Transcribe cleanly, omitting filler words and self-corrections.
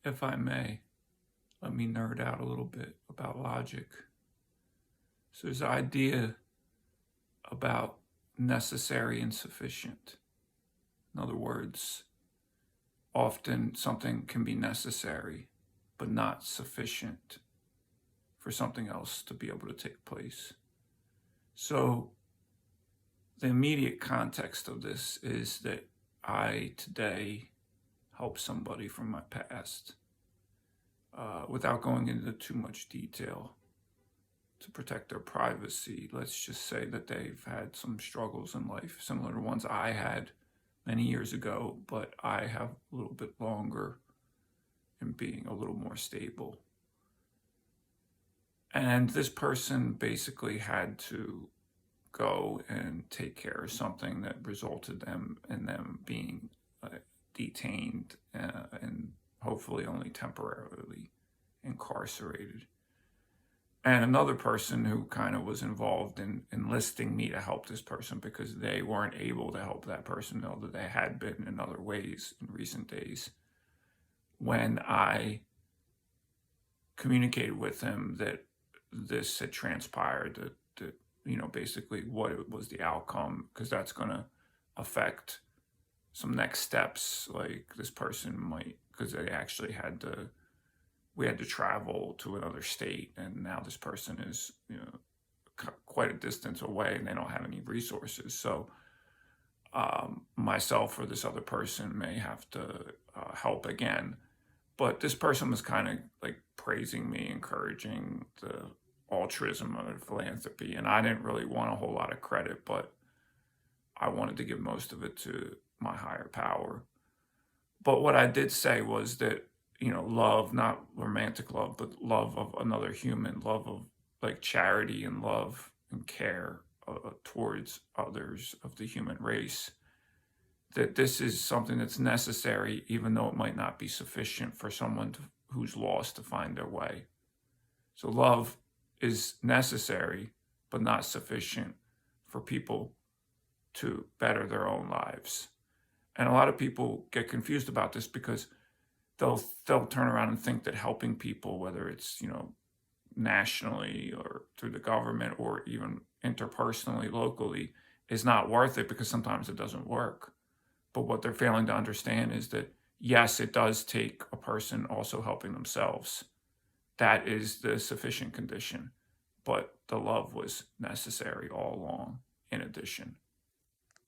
If I may, let me nerd out a little bit about logic. So there's an idea about necessary and sufficient. In other words, often something can be necessary, but not sufficient for something else to be able to take place. So the immediate context of this is that I today help somebody from my past without going into too much detail to protect their privacy. Let's just say that they've had some struggles in life, similar to ones I had many years ago, but I have a little bit longer in being a little more stable. And this person basically had to go and take care of something that resulted in them being detained and hopefully only temporarily incarcerated. And another person who kind of was involved in enlisting me to help this person because they weren't able to help that person, though that they had been in other ways in recent days. When I communicated with him that this had transpired, that basically what it was the outcome, because that's going to affect some next steps. Like this person might, because they actually we had to travel to another state, and now this person is, quite a distance away, and they don't have any resources. So myself or this other person may have to help again. But this person was kind of like praising me, encouraging the altruism of philanthropy, and I didn't really want a whole lot of credit, but I wanted to give most of it to my higher power. But what I did say was that, love, not romantic love, but love of another human, love of like charity and love and care towards others of the human race, that this is something that's necessary, even though it might not be sufficient for someone who's lost to find their way. So love is necessary, but not sufficient for people to better their own lives. And a lot of people get confused about this because they'll turn around and think that helping people, whether it's, nationally or through the government or even interpersonally, locally, is not worth it because sometimes it doesn't work. But what they're failing to understand is that, yes, it does take a person also helping themselves. That is the sufficient condition. But the love was necessary all along, in addition.